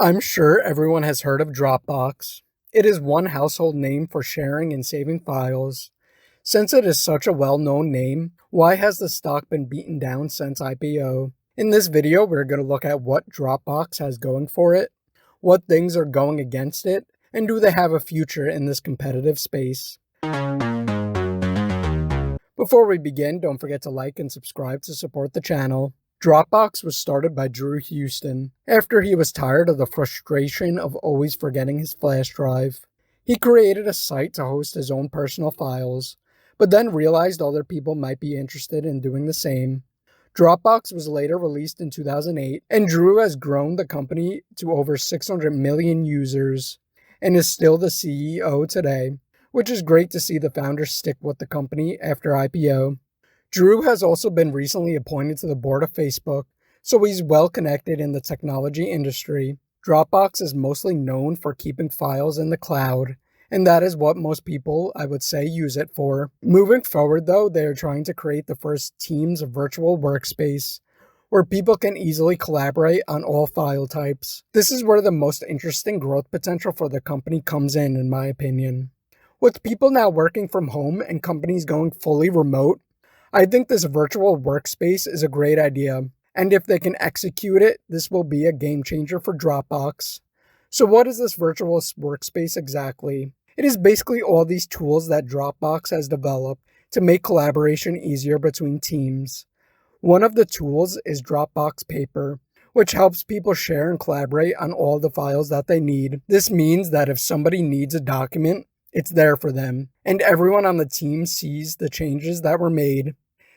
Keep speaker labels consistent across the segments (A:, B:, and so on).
A: I'm sure everyone has heard of Dropbox. It is one household name for sharing and saving files. Since it is such a well-known name, why has the stock been beaten down since IPO? In this video, we're going to look at what Dropbox has going for it, what things are going against it, and do they have a future in this competitive space? Before we begin, don't forget to like and subscribe to support the channel. Dropbox was started by Drew Houston after he was tired of the frustration of always forgetting his flash drive. He created a site to host his own personal files, but then realized other people might be interested in doing the same. Dropbox was later released in 2008, and Drew has grown the company to over 600 million users and is still the CEO today, which is great to see the founders stick with the company after IPO. Drew has also been recently appointed to the board of Facebook, so he's well connected in the technology industry. Dropbox is mostly known for keeping files in the cloud, and that is what most people, I would say, use it for. Moving forward, though, they are trying to create the first Teams virtual workspace, where people can easily collaborate on all file types. This is where the most interesting growth potential for the company comes in my opinion. With people now working from home and companies going fully remote, I think this virtual workspace is a great idea, and if they can execute it, this will be a game changer for Dropbox. So what is this virtual workspace exactly? It is basically all these tools that Dropbox has developed to make collaboration easier between teams. One of the tools is Dropbox Paper, which helps people share and collaborate on all the files that they need. This means that if somebody needs a document, it's there for them, and everyone on the team sees the changes that were made.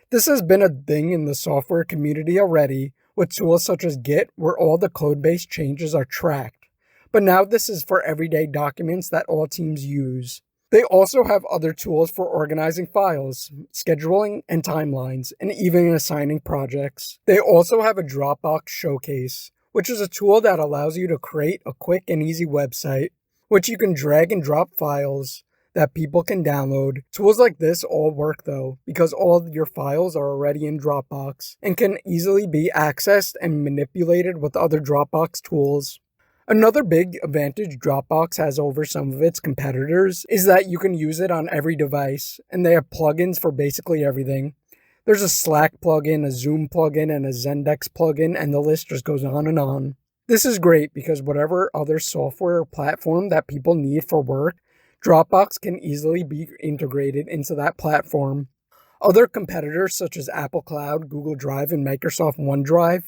A: This has been a thing in the software community already, with tools such as Git, where all the code-based changes are tracked. But now this is for everyday documents that all teams use. They also have other tools for organizing files, scheduling and timelines, and even assigning projects. They also have a Dropbox Showcase, which is a tool that allows you to create a quick and easy website, which you can drag and drop files that people can download. Tools like this all work though, because all of your files are already in Dropbox and can easily be accessed and manipulated with other Dropbox tools. Another big advantage Dropbox has over some of its competitors is that you can use it on every device, and they have plugins for basically everything. There's a Slack plugin, a Zoom plugin, and a Zendesk plugin, and the list just goes on and on. This is great because whatever other software or platform that people need for work, Dropbox can easily be integrated into that platform. Other competitors such as Apple Cloud, Google Drive, and Microsoft OneDrive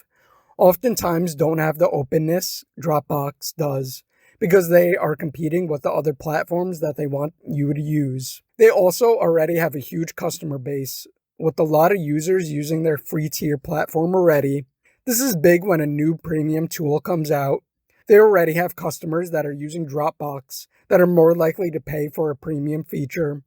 A: oftentimes don't have the openness Dropbox does because they are competing with the other platforms that they want you to use. They also already have a huge customer base with a lot of users using their free tier platform already. This is big when a new premium tool comes out. They already have customers that are using Dropbox that are more likely to pay for a premium feature.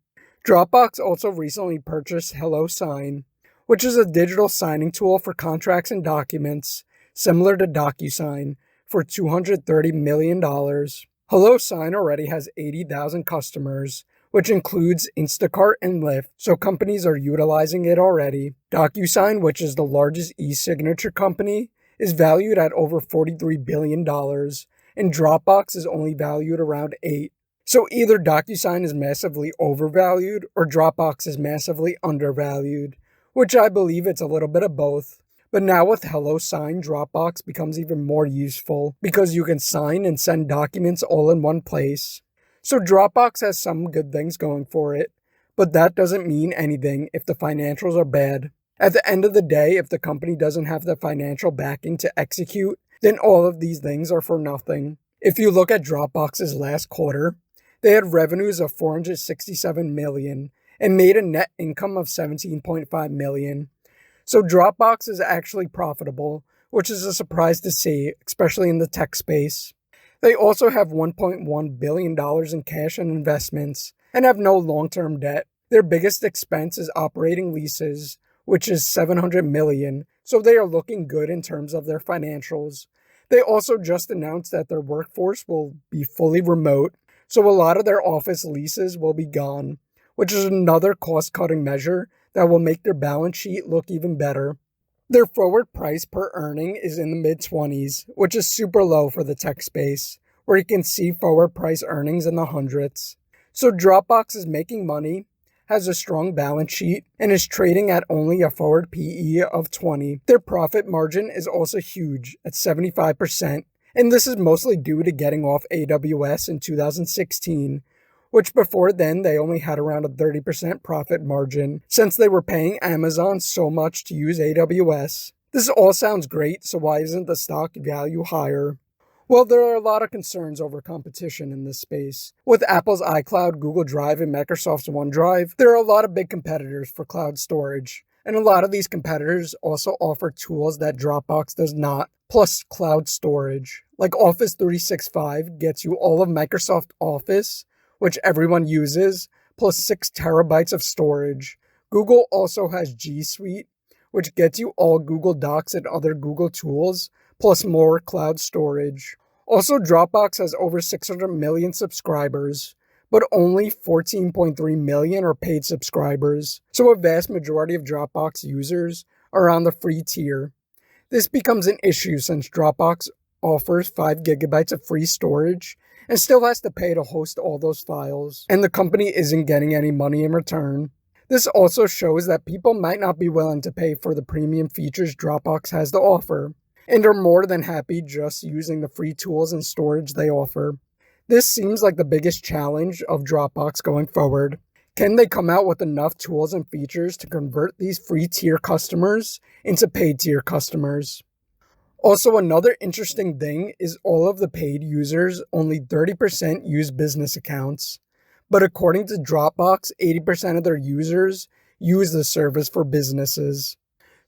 A: Dropbox also recently purchased HelloSign, which is a digital signing tool for contracts and documents, similar to DocuSign, for $230 million. HelloSign already has 80,000 customers, which includes Instacart and Lyft, so companies are utilizing it already. DocuSign, which is the largest esignature company, is valued at over $43 billion, and Dropbox is only valued around $8 billion. So either DocuSign is massively overvalued or Dropbox is massively undervalued, which I believe it's a little bit of both. But now with HelloSign, Dropbox becomes even more useful because you can sign and send documents all in one place. So Dropbox has some good things going for it, but that doesn't mean anything if the financials are bad. At the end of the day, if the company doesn't have the financial backing to execute, then all of these things are for nothing. If you look at Dropbox's last quarter, they had revenues of $467 million and made a net income of $17.5 million. So Dropbox is actually profitable, which is a surprise to see, especially in the tech space. They also have $1.1 billion in cash and investments and have no long-term debt. Their biggest expense is operating leases, which is $700 million, so they are looking good in terms of their financials. They also just announced that their workforce will be fully remote, so a lot of their office leases will be gone, which is another cost-cutting measure that will make their balance sheet look even better. Their forward price per earning is in the mid-20s, which is super low for the tech space, where you can see forward price earnings in the hundreds. So Dropbox is making money, has a strong balance sheet, and is trading at only a forward PE of 20. Their profit margin is also huge at 75%, and this is mostly due to getting off AWS in 2016, which before then they only had around a 30% profit margin since they were paying Amazon so much to use AWS. This all sounds great, so why isn't the stock value higher? Well, there are a lot of concerns over competition in this space. With Apple's iCloud, Google Drive, and Microsoft's OneDrive, there are a lot of big competitors for cloud storage. And a lot of these competitors also offer tools that Dropbox does not, plus cloud storage. Like Office 365 gets you all of Microsoft Office, which everyone uses, plus 6 terabytes of storage. Google also has G Suite, which gets you all Google Docs and other Google tools, plus more cloud storage. Also, Dropbox has over 600 million subscribers, but only 14.3 million are paid subscribers, so a vast majority of Dropbox users are on the free tier. This becomes an issue since Dropbox offers 5 gigabytes of free storage and still has to pay to host all those files, and the company isn't getting any money in return. This also shows that people might not be willing to pay for the premium features Dropbox has to offer, and are more than happy just using the free tools and storage they offer. This seems like the biggest challenge of Dropbox going forward. Can they come out with enough tools and features to convert these free tier customers into paid tier customers? Also, another interesting thing is all of the paid users, only 30% use business accounts. But according to Dropbox, 80% of their users use the service for businesses.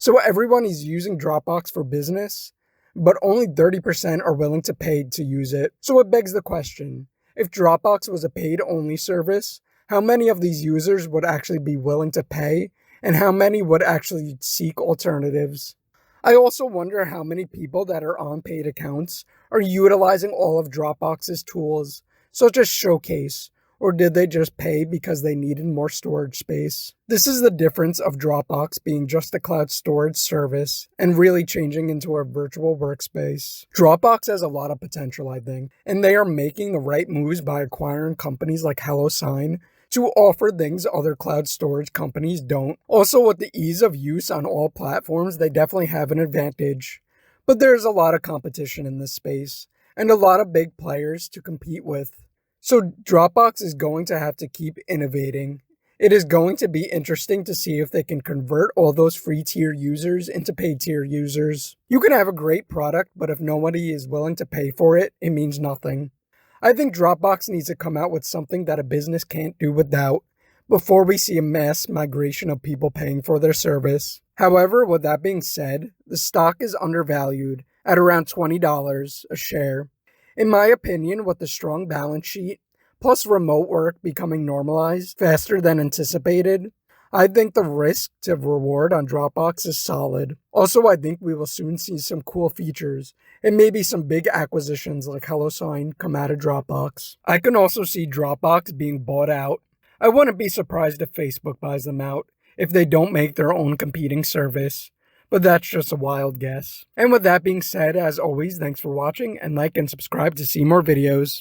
A: So everyone is using Dropbox for business, but only 30% are willing to pay to use it. So it begs the question, if Dropbox was a paid-only service, how many of these users would actually be willing to pay, and how many would actually seek alternatives? I also wonder how many people that are on paid accounts are utilizing all of Dropbox's tools, such as Showcase, or did they just pay because they needed more storage space? This is the difference of Dropbox being just a cloud storage service and really changing into a virtual workspace. Dropbox has a lot of potential, I think, and they are making the right moves by acquiring companies like HelloSign to offer things other cloud storage companies don't. Also, with the ease of use on all platforms, they definitely have an advantage. But there's a lot of competition in this space, and a lot of big players to compete with. So Dropbox is going to have to keep innovating. It is going to be interesting to see if they can convert all those free tier users into paid tier users. You can have a great product, but if nobody is willing to pay for it, it means nothing. I think Dropbox needs to come out with something that a business can't do without before we see a mass migration of people paying for their service. However, with that being said, the stock is undervalued at around $20 a share. In my opinion, with the strong balance sheet, plus remote work becoming normalized faster than anticipated, I think the risk to reward on Dropbox is solid. Also, I think we will soon see some cool features and maybe some big acquisitions like HelloSign come out of Dropbox. I can also see Dropbox being bought out. I wouldn't be surprised if Facebook buys them out if they don't make their own competing service. But that's just a wild guess. And with that being said, as always, thanks for watching and like and subscribe to see more videos.